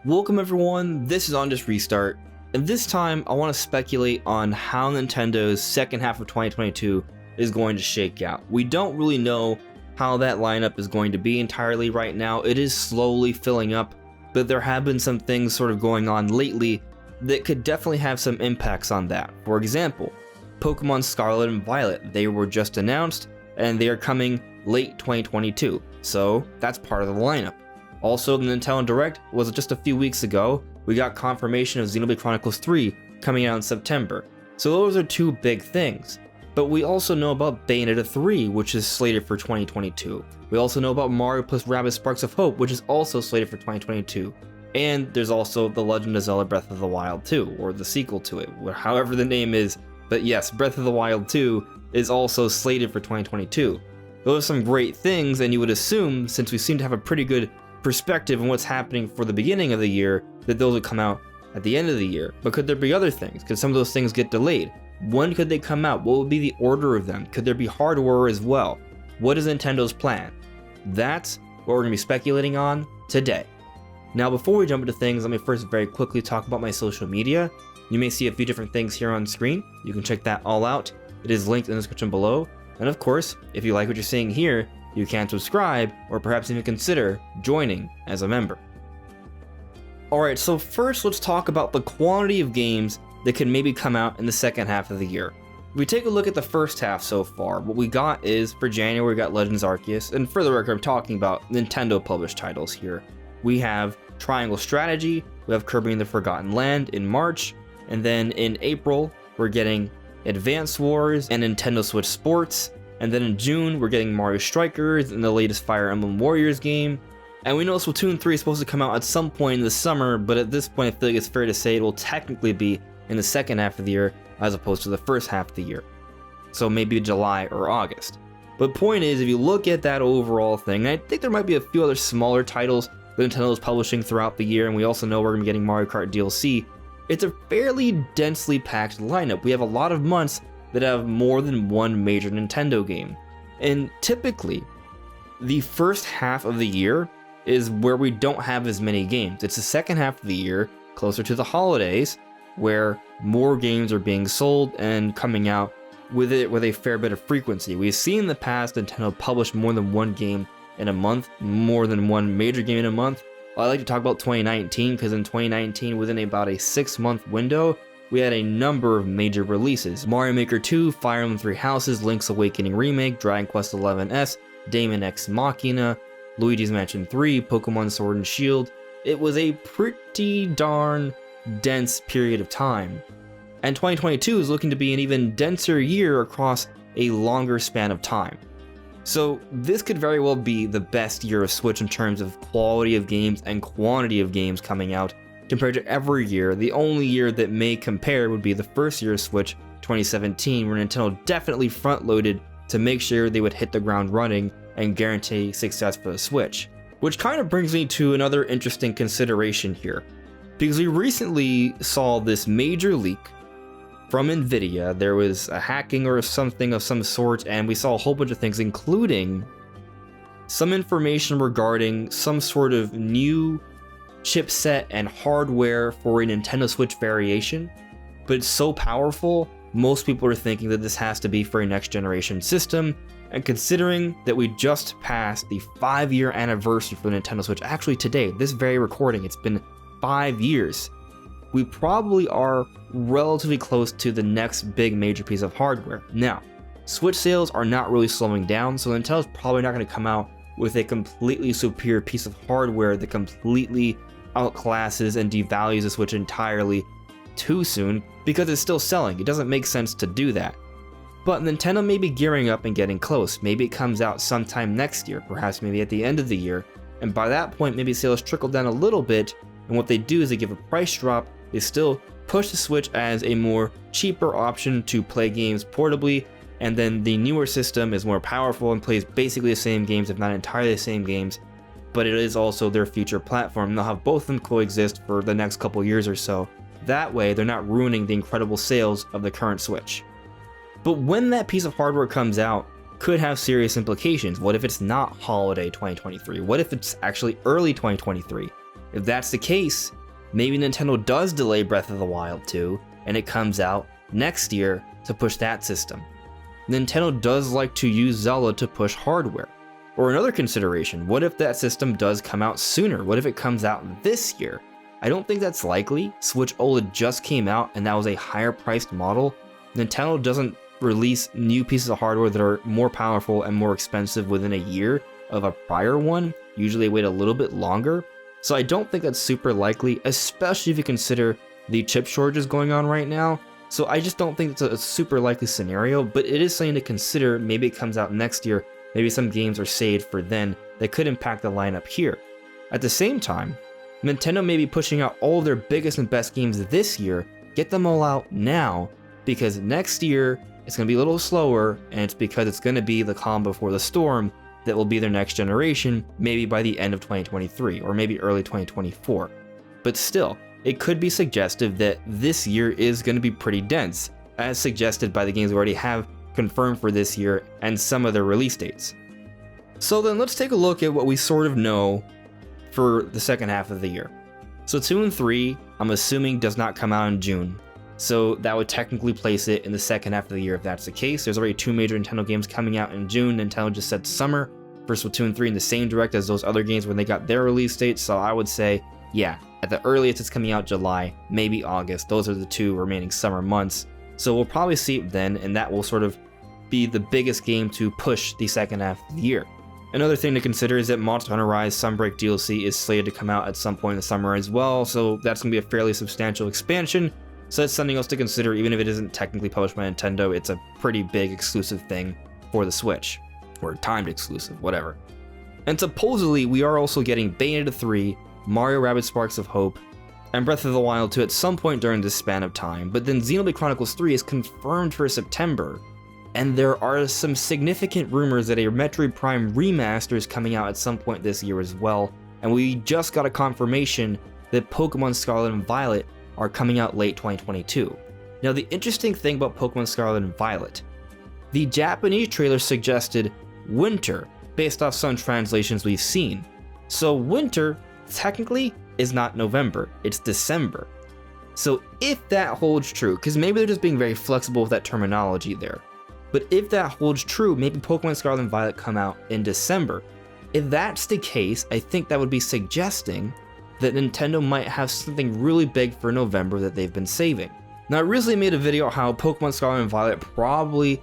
Welcome everyone, this is On Just Restart, and this time I want to speculate on how Nintendo's second half of 2022 is going to shake out. We don't really know how that lineup is going to be entirely right now. It is slowly filling up, but there have been some things sort of going on lately that could definitely have some impacts on that. For example, Pokémon Scarlet and Violet, they were just announced, and they are coming late 2022, so that's part of the lineup. Also, the Nintendo Direct was just a few weeks ago. We got confirmation of Xenoblade Chronicles 3 coming out in September. So those are two big things. But we also know about Bayonetta 3, which is slated for 2022. We also know about Mario plus Rabbids Sparks of Hope, which is also slated for 2022. And there's also The Legend of Zelda Breath of the Wild 2, or the sequel to it, however the name is. But yes, Breath of the Wild 2 is also slated for 2022. Those are some great things, and you would assume, since we seem to have a pretty good perspective on what's happening for the beginning of the year, that those would come out at the end of the year. But could there be other things? Could some of those things get delayed? When could they come out? What would be the order of them? Could there be hardware as well? What is Nintendo's plan? That's what we're going to be speculating on today. Now, before we jump into things, let me first very quickly talk about my social media. You may see a few different things here on screen. You can check that all out. It is linked in the description below. And of course, if you like what you're seeing here, you can subscribe, or perhaps even consider joining as a member. Alright, so first let's talk about the quantity of games that can maybe come out in the second half of the year. If we take a look at the first half so far, what we got is, for January we got Legends Arceus, and for the record I'm talking about Nintendo published titles here. We have Triangle Strategy, we have Kirby and the Forgotten Land in March, and then in April we're getting Advance Wars and Nintendo Switch Sports. And then in June, we're getting Mario Strikers and the latest Fire Emblem Warriors game. And we know Splatoon 3 is supposed to come out at some point in the summer, but at this point I feel like it's fair to say it will technically be in the second half of the year as opposed to the first half of the year. So maybe July or August. But point is, if you look at that overall thing, I think there might be a few other smaller titles that Nintendo is publishing throughout the year, and we also know we're going to be getting Mario Kart DLC. It's a fairly densely packed lineup. We have a lot of months that have more than one major Nintendo game. And typically, the first half of the year is where we don't have as many games. It's the second half of the year, closer to the holidays, where more games are being sold and coming out with a fair bit of frequency. We've seen in the past Nintendo publish more than one game in a month, more than one major game in a month. I like to talk about 2019 because in 2019, within about a 6-month window, we had a number of major releases. Mario Maker 2, Fire Emblem 3 Houses, Link's Awakening Remake, Dragon Quest XI-S, Daemon X Machina, Luigi's Mansion 3, Pokémon Sword and Shield. It was a pretty darn dense period of time. And 2022 is looking to be an even denser year across a longer span of time. So this could very well be the best year of Switch in terms of quality of games and quantity of games coming out compared to every year. The only year that may compare would be the first year of Switch, 2017, where Nintendo definitely front-loaded to make sure they would hit the ground running and guarantee success for the Switch. Which kind of brings me to another interesting consideration here, because we recently saw this major leak from Nvidia. There was a hacking or something of some sort, and we saw a whole bunch of things, including some information regarding some sort of new chipset and hardware for a Nintendo Switch variation, but it's so powerful, most people are thinking that this has to be for a next generation system. And considering that we just passed the 5-year anniversary for the Nintendo Switch, actually today, this very recording, it's been 5 years, we probably are relatively close to the next big major piece of hardware. Now, Switch sales are not really slowing down, so Nintendo's probably not going to come out with a completely superior piece of hardware that completely outclasses and devalues the Switch entirely too soon, because it's still selling. It doesn't make sense to do that. But Nintendo may be gearing up and getting close. Maybe it comes out sometime next year, perhaps maybe at the end of the year, and by that point maybe sales trickle down a little bit, and what they do is they give a price drop. They still push the Switch as a more cheaper option to play games portably, and then the newer system is more powerful and plays basically the same games, if not entirely the same games, but it is also their future platform. They'll have both of them coexist for the next couple years or so. That way, they're not ruining the incredible sales of the current Switch. But when that piece of hardware comes out, could have serious implications. What if it's not holiday 2023? What if it's actually early 2023? If that's the case, maybe Nintendo does delay Breath of the Wild 2, and it comes out next year to push that system. Nintendo does like to use Zelda to push hardware. Or another consideration, what if that system does come out sooner? What if it comes out this year? I don't think that's likely. Switch OLED just came out and that was a higher priced model. Nintendo doesn't release new pieces of hardware that are more powerful and more expensive within a year of a prior one. Usually they wait a little bit longer. So I don't think that's super likely, especially if you consider the chip shortages going on right now. So I just don't think it's a super likely scenario, but it is something to consider. Maybe it comes out next year. Maybe some games are saved for then that could impact the lineup here. At the same time, Nintendo may be pushing out all of their biggest and best games this year. Get them all out now, because next year it's going to be a little slower, and it's because it's going to be the calm before the storm that will be their next generation, maybe by the end of 2023 or maybe early 2024. But still, it could be suggestive that this year is going to be pretty dense, as suggested by the games we already have confirmed for this year and some of their release dates. So then let's take a look at what we sort of know for the second half of the year. Splatoon 3, I'm assuming, does not come out in June, so that would technically place it in the second half of the year if that's the case. There's already 2 major Nintendo games coming out in June. Nintendo just said summer for Splatoon 3 in the same direct as those other games when they got their release dates, so I would say, yeah, at the earliest it's coming out July, maybe August. Those are the 2 remaining summer months. So we'll probably see it then, and that will sort of be the biggest game to push the second half of the year. Another thing to consider is that Monster Hunter Rise Sunbreak DLC is slated to come out at some point in the summer as well, so that's going to be a fairly substantial expansion. So that's something else to consider. Even if it isn't technically published by Nintendo, it's a pretty big exclusive thing for the Switch, or timed exclusive, whatever. And supposedly we are also getting Bayonetta 3, Mario Rabbids Sparks of Hope, and Breath of the Wild 2 at some point during this span of time, but then Xenoblade Chronicles 3 is confirmed for September, and there are some significant rumors that a Metroid Prime Remaster is coming out at some point this year as well, and we just got a confirmation that Pokémon Scarlet and Violet are coming out late 2022. Now the interesting thing about Pokémon Scarlet and Violet, the Japanese trailer suggested winter based off some translations we've seen. So winter technically is not November, it's December. So if that holds true, because maybe they're just being very flexible with that terminology there, but if that holds true, maybe Pokémon Scarlet and Violet come out in December. If that's the case, I think that would be suggesting that Nintendo might have something really big for November that they've been saving. Now I recently made a video on how Pokémon Scarlet and Violet probably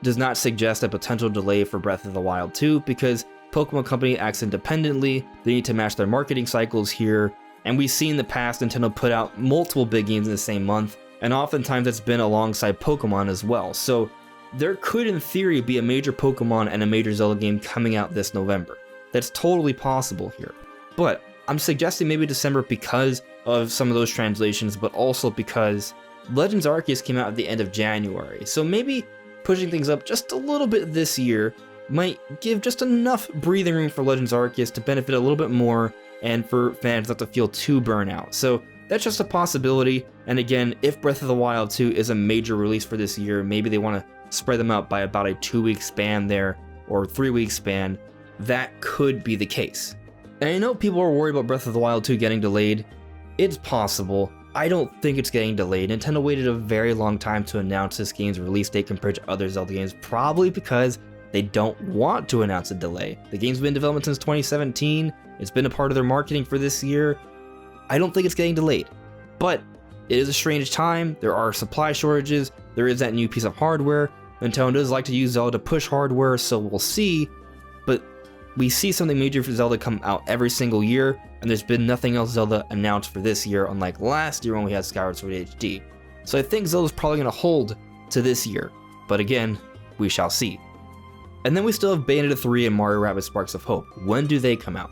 does not suggest a potential delay for Breath of the Wild 2 because Pokemon Company acts independently, they need to match their marketing cycles here, and we've seen in the past Nintendo put out multiple big games in the same month, and oftentimes it's been alongside Pokemon as well. So there could in theory be a major Pokemon and a major Zelda game coming out this November. That's totally possible here. But I'm suggesting maybe December because of some of those translations, but also because Legends Arceus came out at the end of January. So maybe pushing things up just a little bit this year might give just enough breathing room for Legends Arceus to benefit a little bit more and for fans not to feel too burnt out. So that's just a possibility. And again, if Breath of the Wild 2 is a major release for this year, maybe they want to spread them out by about a 2-week span there or 3-week span. That could be the case. And I know people are worried about Breath of the Wild 2 getting delayed. It's possible. I don't think it's getting delayed. Nintendo waited a very long time to announce this game's release date compared to other Zelda games, probably because they don't want to announce a delay. The game's been in development since 2017. It's been a part of their marketing for this year. I don't think it's getting delayed. But it is a strange time. There are supply shortages. There is that new piece of hardware. Nintendo does like to use Zelda to push hardware, so we'll see. But we see something major for Zelda come out every single year, and there's been nothing else Zelda announced for this year, unlike last year when we had Skyward Sword HD. So I think Zelda's probably going to hold to this year. But again, we shall see. And then we still have Bayonetta 3 and Mario Rabbids Sparks of Hope. When do they come out?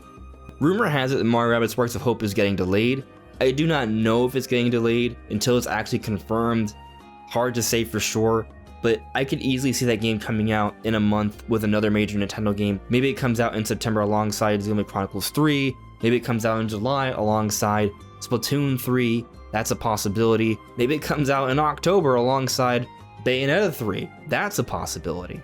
Rumor has it that Mario Rabbids Sparks of Hope is getting delayed. I do not know if it's getting delayed until it's actually confirmed. Hard to say for sure, but I could easily see that game coming out in a month with another major Nintendo game. Maybe it comes out in September alongside Xenoblade Chronicles 3. Maybe it comes out in July alongside Splatoon 3. That's a possibility. Maybe it comes out in October alongside Bayonetta 3. That's a possibility.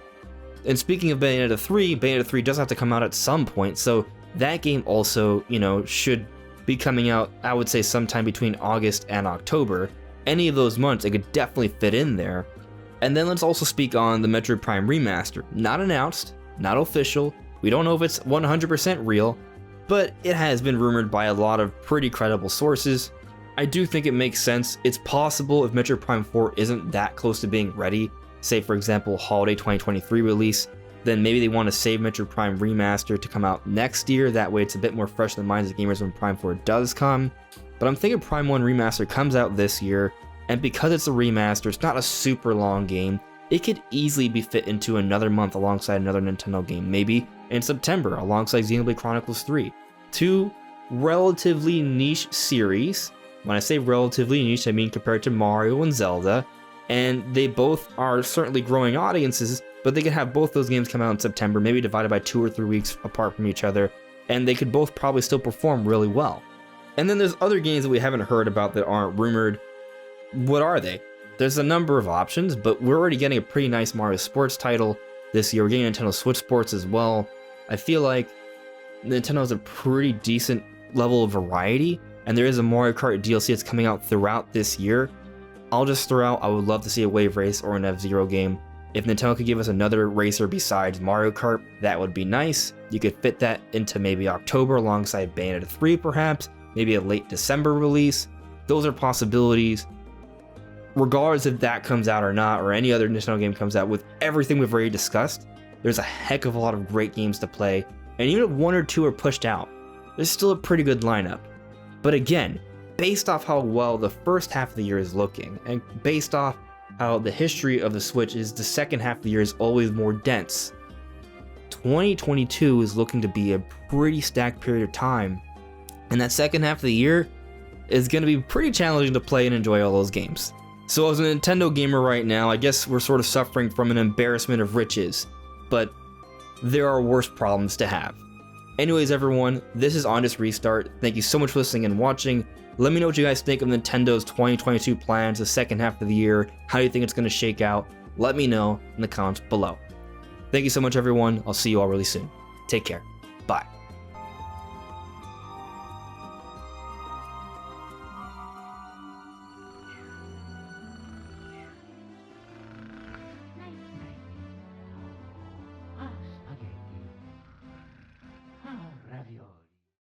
And speaking of Bayonetta 3 does have to come out at some point, so that game also, should be coming out, I would say sometime between August and October. Any of those months, it could definitely fit in there. And then let's also speak on the Metroid Prime Remaster. Not announced, not official, we don't know if it's 100% real, but it has been rumored by a lot of pretty credible sources. I do think it makes sense. It's possible if Metroid Prime 4 isn't that close to being ready, say for example holiday 2023 release, then maybe they want to save Metroid Prime Remaster to come out next year. That way it's a bit more fresh in the minds of gamers when Prime 4 does come. But I'm thinking Prime 1 Remaster comes out this year, and because it's a remaster, it's not a super long game, it could easily be fit into another month alongside another Nintendo game, maybe in September alongside Xenoblade Chronicles 3. Two relatively niche series. When I say relatively niche, I mean compared to Mario and Zelda, and they both are certainly growing audiences, but they could have both those games come out in September, maybe divided by 2 or 3 weeks apart from each other, and they could both probably still perform really well. And then there's other games that we haven't heard about that aren't rumored. What are they? There's a number of options, but we're already getting a pretty nice Mario Sports title this year. We're getting Nintendo Switch Sports as well. I feel like Nintendo has a pretty decent level of variety, and there is a Mario Kart DLC that's coming out throughout this year. I'll just throw out, I would love to see a Wave Race or an F-Zero game. If Nintendo could give us another racer besides Mario Kart, that would be nice. You could fit that into maybe October alongside Bayonetta 3 perhaps, maybe a late December release. Those are possibilities. Regardless if that comes out or not, or any other Nintendo game comes out, with everything we've already discussed, there's a heck of a lot of great games to play, and even if 1 or 2 are pushed out, there's still a pretty good lineup. But again, based off how well the first half of the year is looking, and based off how the history of the Switch is, the second half of the year is always more dense, 2022 is looking to be a pretty stacked period of time, and that second half of the year is going to be pretty challenging to play and enjoy all those games. So as a Nintendo gamer right now, I guess we're sort of suffering from an embarrassment of riches, but there are worse problems to have. Anyways everyone, this is On This Restart. Thank you so much for listening and watching. Let me know what you guys think of Nintendo's 2022 plans, the second half of the year. How do you think it's going to shake out? Let me know in the comments below. Thank you so much everyone. I'll see you all really soon. Take care. Bye.